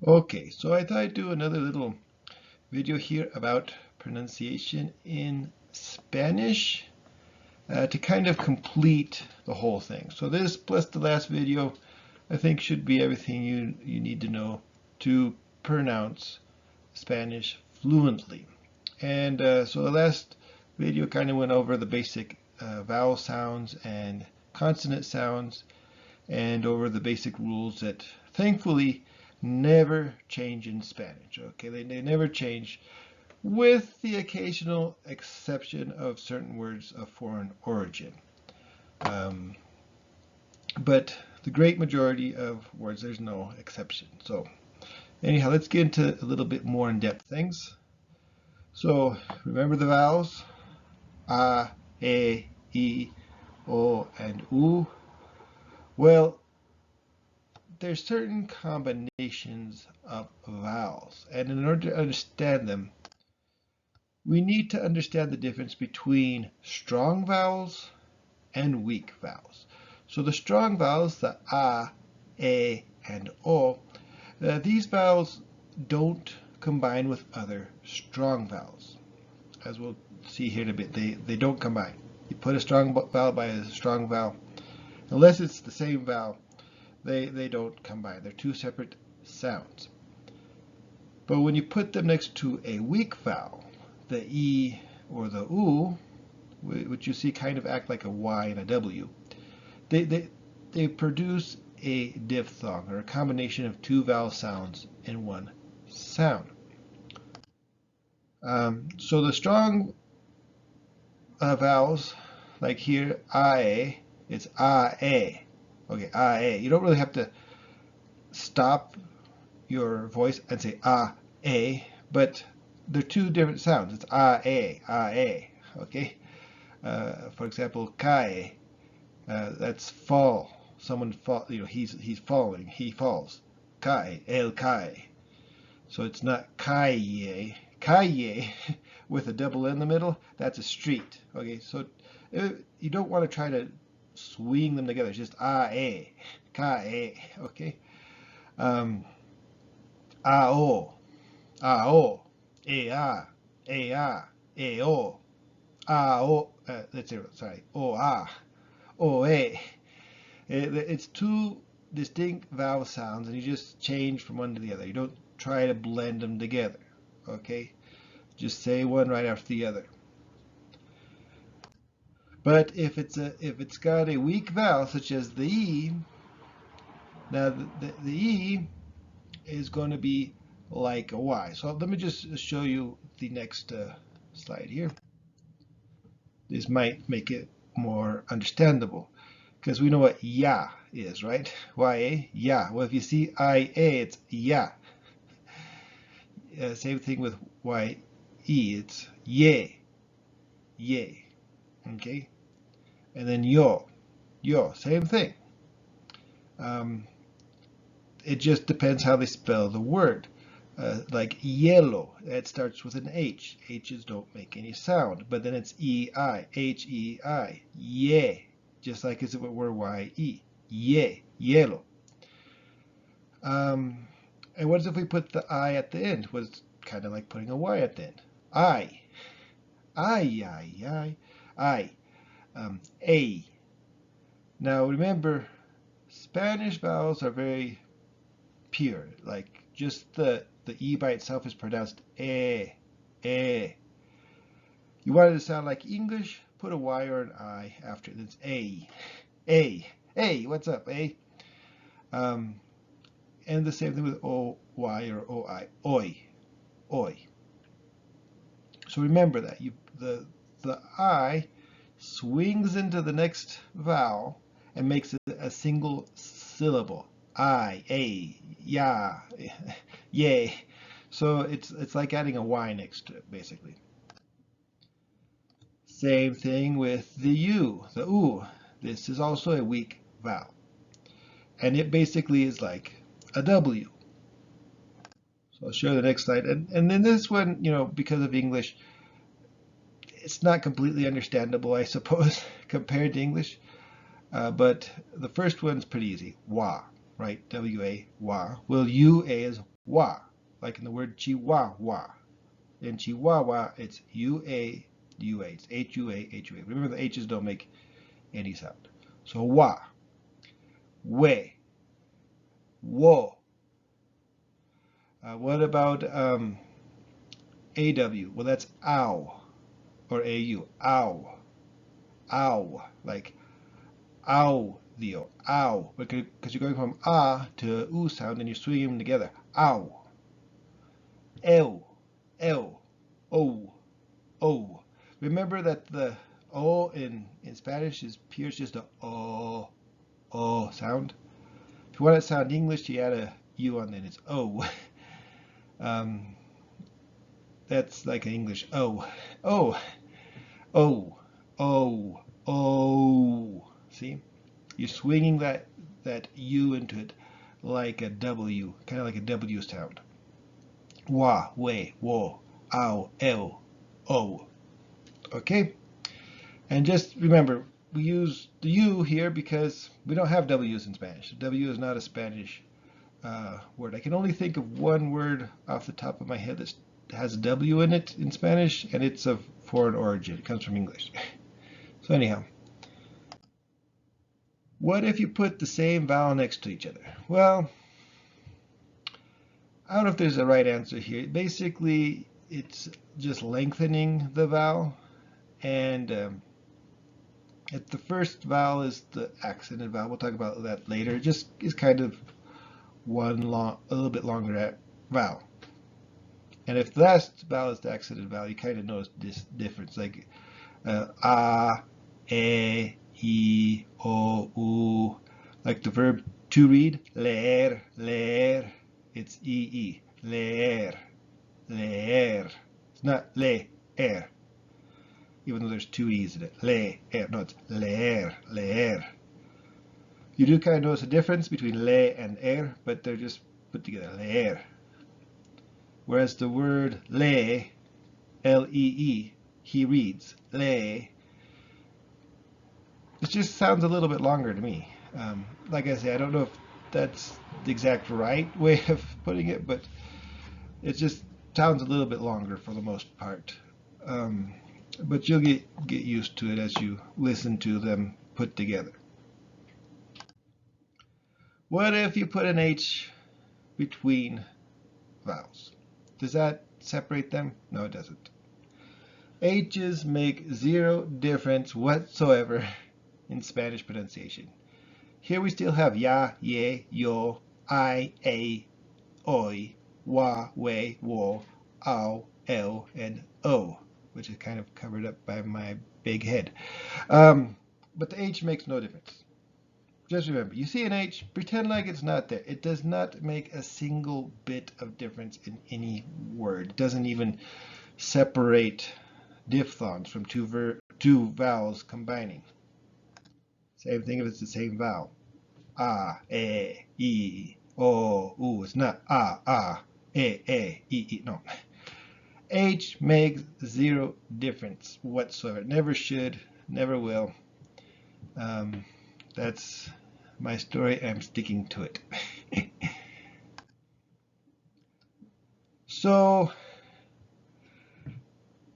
Okay, so I thought I'd do another little video here about pronunciation in Spanish to kind of complete the whole thing. So this plus the last video I think should be everything you need to know to pronounce Spanish fluently. And so the last video kind of went over the basic vowel sounds and consonant sounds and over the basic rules that thankfully never change in Spanish. Okay, they never change with the occasional exception of certain words of foreign origin. Um, but the great majority of words, there's no exception. So anyhow, let's get into a little bit more in-depth things. So remember the vowels? A, E, O, and U. Well, there's certain combinations of vowels, and in order to understand them, we need to understand the difference between strong vowels and weak vowels. So the strong vowels, the A, E, and O, these vowels don't combine with other strong vowels. As we'll see here in a bit, they don't combine. You put a strong vowel by a strong vowel, unless it's the same vowel, they don't combine. They're two separate sounds. But when you put them next to a weak vowel, the E or the U, which you see kind of act like a Y and a W, they produce a diphthong, or a combination of two vowel sounds in one sound. So the strong vowels, like here, I, it's A. Okay, A. You don't really have to stop your voice and say A, but they're two different sounds. It's A. Okay. For example, Kai, that's fall. Someone fall. You know, he's falling. He falls. Kai, el Kai. So it's not Kaye. Kaye with a double in the middle. That's a street. Okay. So you don't want to try to swing them together. It's just A, Kai. Okay. Um, Ao, Ao, A, Ao, Ao. Let's say, sorry, Oe. It's two distinct vowel sounds, and you just change from one to the other. You don't try to blend them together. Okay, just say one right after the other. But if it's got a weak vowel such as the E, now the E is going to be like a Y. So let me just show you the next slide here. This might make it more understandable because we know what ya is, right? Ya, ya. Well, if you see ia, it's ya. Same thing with ye, it's ye, ye. Okay, and then yo, same thing. It just depends how they spell the word. Like yellow, it starts with an H. H's don't make any sound, but then it's E-I, H-E-I, yeah, just like as if it were Y-E, yeah, yellow. And what if we put the I at the end? Well, it's kind of like putting a Y at the end. I, A. Now remember, Spanish vowels are very pure, like just the E by itself is pronounced eh. You want it to sound like English, put a Y or an I after it. It's A. What's up, A? And the same thing with O-Y or O-I, oi. So remember that the I swings into the next vowel and makes it a single syllable. I, a, ya, yay. So it's like adding a Y next to it, basically. Same thing with the U, the U. This is also a weak vowel. And it basically is like a W. So I'll show you the next slide. And then this one, because of English, it's not completely understandable, I suppose, compared to English. But the first one's pretty easy. Wa, right? W-A, wa. Well, U-A is Wa, like in the word chihuahua. In Chihuahua, it's U-A, U-A. It's H-U-A, H-U-A. Remember, the H's don't make any sound. So wa, we, wo. What about A-W? Well, that's ow, or A-U. Ow, ow, like audio, ow. Because you're going from ah to oo sound and you're swinging them together. Ow, ew, ew, oh, oh. Remember that the O in Spanish is pure, just a O sound. If you want it to sound English, you add a U on it. It's O. That's like an English O. O. O. O. O. See? You're swinging that U into it like a W, kind of like a W sound. Wa, we, wo, ow, ew, O. Okay? And just remember, we use the U here because we don't have W's in Spanish. W is not a Spanish word. I can only think of one word off the top of my head that has a W in it in Spanish, and it's of foreign origin. It comes from English. So anyhow, what if you put the same vowel next to each other? Well, I don't know if there's a right answer here. Basically, it's just lengthening the vowel, and if the first vowel is the accented vowel, we'll talk about that later. It just is kind of a little bit longer vowel. And if the last vowel is the accented vowel, you kind of notice this difference, like a, e, I, o, u. Like the verb to read, leer, leer. It's e, leer, leer. It's not le, er, even though there's two e's in it. Le, er. No, it's leer, leer. You do kind of notice a difference between le and er, but they're just put together, leer. Whereas the word le, L-E-E, he reads, le, it just sounds a little bit longer to me. Like I say, I don't know if that's the exact right way of putting it, but it just sounds a little bit longer for the most part. But you'll get used to it as you listen to them put together. What if you put an H between vowels? Does that separate them? No, it doesn't. H's make zero difference whatsoever in Spanish pronunciation. Here we still have ya, ye, yo, I, a, oi, wa, we, wo, ow, el, and o, which is kind of covered up by my big head. But the H makes no difference. Just remember, you see an H, pretend like it's not there. It does not make a single bit of difference in any word. It doesn't even separate diphthongs from two vowels combining. Same thing if it's the same vowel. A, e, I, o, u. It's not e, no. H makes zero difference whatsoever. Never should, never will. That's my story. I'm sticking to it. So,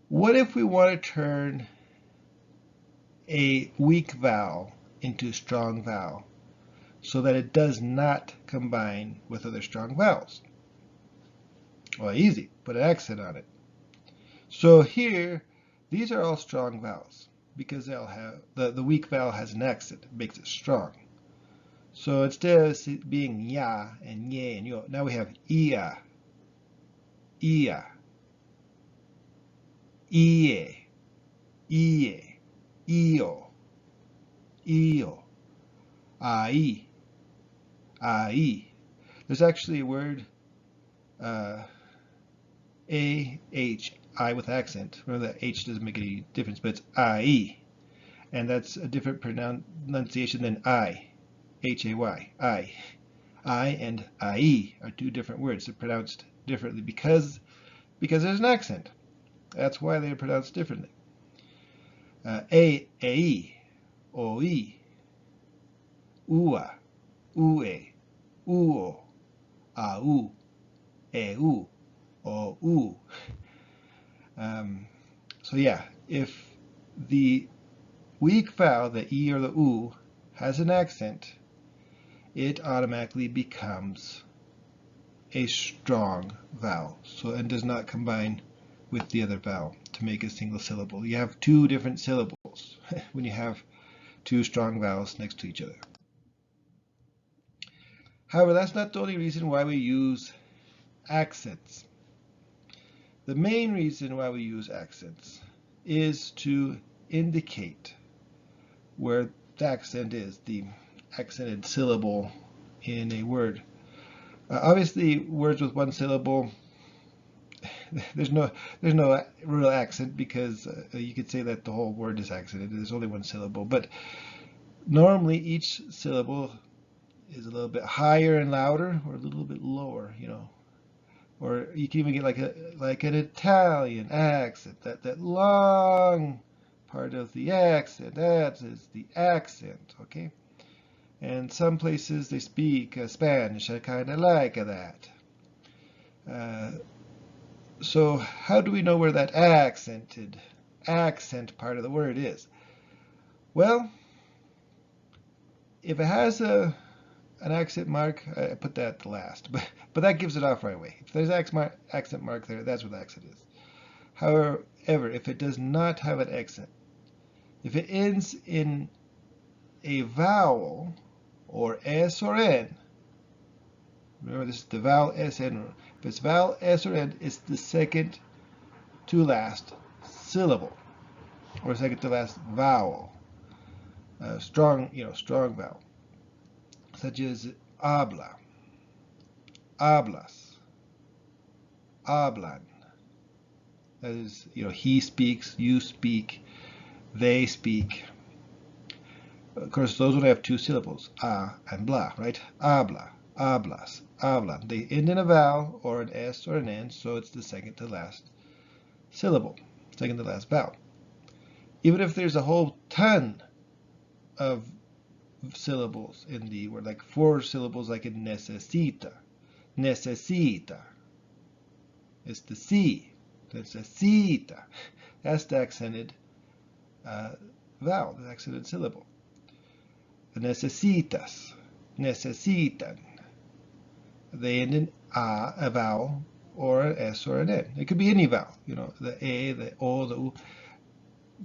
what if we want to turn a weak vowel into a strong vowel so that it does not combine with other strong vowels? Well, easy. Put an accent on it. So here, these are all strong vowels because they'll have the weak vowel has an accent. It makes it strong. So instead of being ya and ye and yo, now we have ia, ia, ie, ie, io, io, ai, ai. There's actually a word, A-H-I with accent. Remember that H doesn't make any difference, but it's I. And that's a different pronunciation than I. H-A-Y, I. I and I are two different words. They're pronounced differently because there's an accent. That's why they're pronounced differently. A-I, O-I, ua, ue, uo, au, u, o, u. So yeah, if the weak vowel, the e or the u, has an accent, it automatically becomes a strong vowel. So and does not combine with the other vowel to make a single syllable. You have two different syllables when you have two strong vowels next to each other. However, that's not the only reason why we use accents. The main reason why we use accents is to indicate where the accent is, the accented syllable in a word. Obviously, words with one syllable, there's no real accent because you could say that the whole word is accented. There's only one syllable, but normally each syllable is a little bit higher and louder, or a little bit lower, you know. Or you can even get like an Italian accent, that long part of the accent. That is the accent, okay? And some places they speak Spanish. I kind of like that. So how do we know where that accent part of the word is? Well, if it has an accent mark, I put that at the last, but that gives it off right away. If there's accent mark there, that's what the accent is. However, if it does not have an accent, if it ends in a vowel or S or N, remember this is the vowel S, N. If it's vowel S or N, it's the second to last syllable or second to last vowel. Strong vowel, such as habla, hablas, hablan. That is, he speaks, you speak, they speak. Of course, those would have two syllables, a and bla, right? Habla, hablas, hablan. They end in a vowel or an S or an N, so it's the second to last syllable, second to last vowel. Even if there's a whole ton of syllables in the word, like 4 syllables, like in necesita, necesita. It's the C, necesita. That's the accented vowel, the accented syllable. Necesitas, necesitan. They end in a vowel, or an S or an N. It could be any vowel, the A, the O, the U.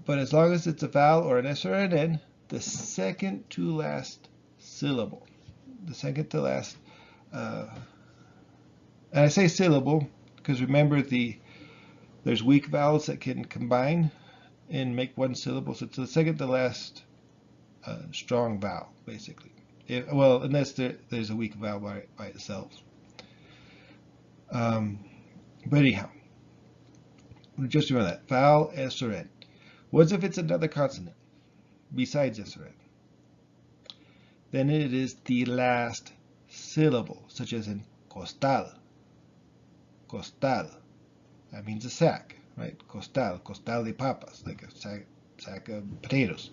But as long as it's a vowel or an S or an N, the second to last syllable, the second to last, and I say syllable because remember there's weak vowels that can combine and make one syllable, so it's the second to last strong vowel, basically. Well, unless there's a weak vowel by itself. But anyhow, just remember that vowel S or N. What if it's another consonant besides S or N? Then it is the last syllable, such as in costal. Costal. That means a sack, right? Costal, costal de papas, like a sack of potatoes.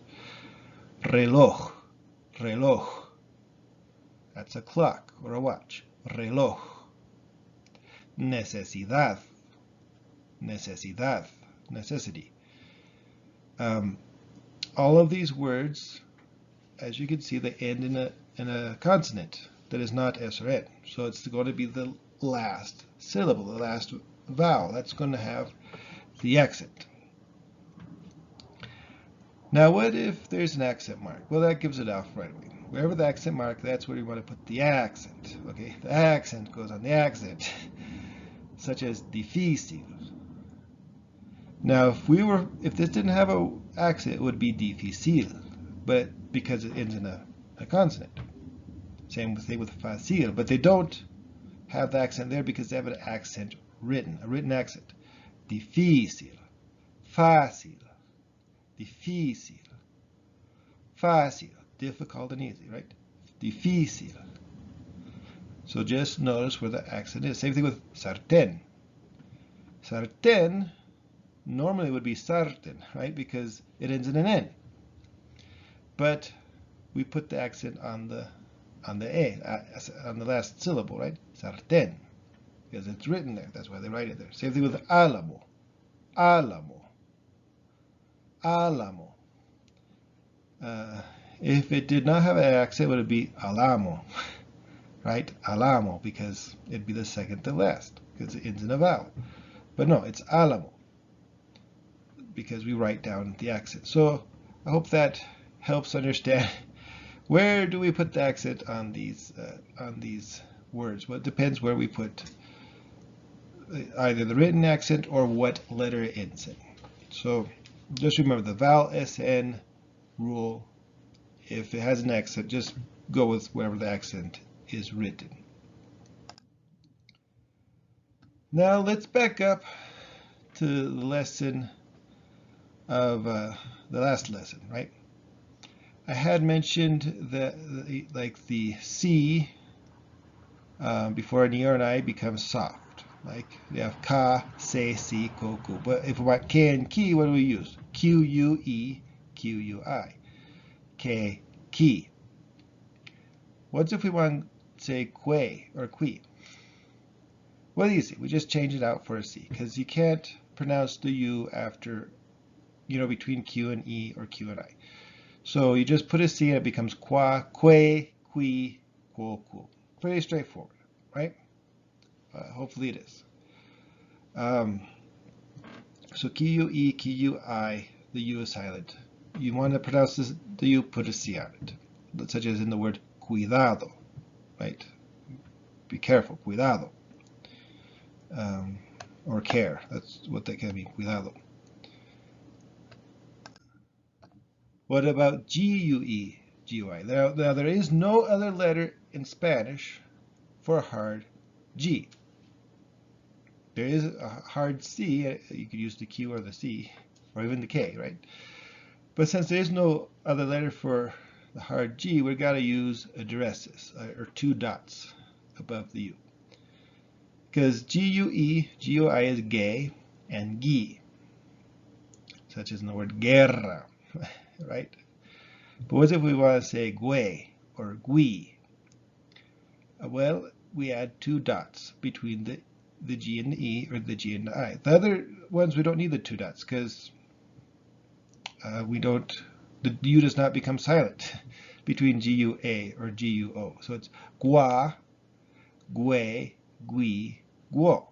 Reloj, reloj. That's a clock or a watch. Reloj. Necesidad, necesidad, necessity. All of these words, as you can see, they end in a consonant that is not S or N. So it's going to be the last syllable, the last vowel. That's going to have the accent. Now, what if there's an accent mark? Well, that gives it off right away. Wherever the accent mark, that's where you want to put the accent. Okay, the accent goes on the accent, such as difícil. Now, if this didn't have an accent, it would be difícil, but because it ends in a consonant. Same with fácil, but they don't have the accent there because they have an accent written, a written accent. Difícil, fácil, difícil, fácil, difficult and easy, right? Difícil. So just notice where the accent is. Same thing with sartén. Sartén normally would be sartén, right? Because it ends in an N. But we put the accent on the E, on the last syllable, right? Sartén. because it's written there. That's why they write it there. Same thing with álamo. Álamo. Álamo. If it did not have an accent, would it be alamo? Right? Alamo, because it'd be the second to last, because it ends in a vowel. But no, it's álamo, because we write down the accent. So I hope that helps understand where do we put the accent on these words. Well, it depends where we put either the written accent or what letter it ends in. So just remember the vowel SN rule. If it has an accent, just go with wherever the accent is written. Now let's back up to the lesson of the last lesson, right? I had mentioned that like the C before an E or an I becomes soft. Like we have ka, se, si, ko, ku. But if we want K and ki, what do we use? Q-U-E, Q-U-I. K, ki. What if we want to say que or qui? Well, easy. We just change it out for a C, because you can't pronounce the U after, between Q and E or Q and I. So you just put a C and it becomes qua, que, qui, quo, quo. Pretty straightforward, right? Hopefully it is. So Q-U-E, Q-U-I, the U is silent. You want to pronounce this, the U, put a C on it, such as in the word cuidado, right? Be careful, cuidado. Or care, that's what that can be, cuidado. What about G-U-E, G-U-I? Now there is no other letter in Spanish for a hard G. There is a hard C. You could use the Q or the C, or even the K, right? But since there is no other letter for the hard G, we've got to use a diéresis, or two dots above the U. Because G-U-E, G-U-I is gay and gi, such as in the word guerra, right? But what if we want to say gue or gui? Well, we add two dots between the G and the E, or the G and the I. The other ones we don't need the two dots, because the U does not become silent between G-U-A or G-U-O. So it's gua, gue, gui, guo.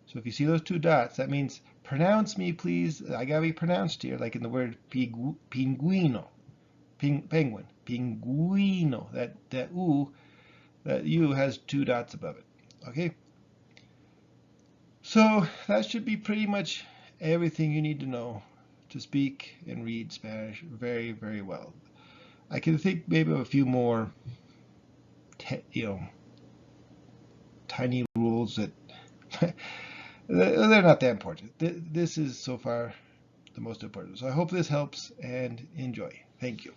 So if you see those two dots, that means pronounce me, please. I gotta be pronounced here, like in the word pinguino, penguin, pinguino. That U has two dots above it. Okay. So that should be pretty much everything you need to know to speak and read Spanish very, very well. I can think maybe of a few more, tiny rules that they're not that important. This is so far the most important. So I hope this helps, and enjoy. Thank you.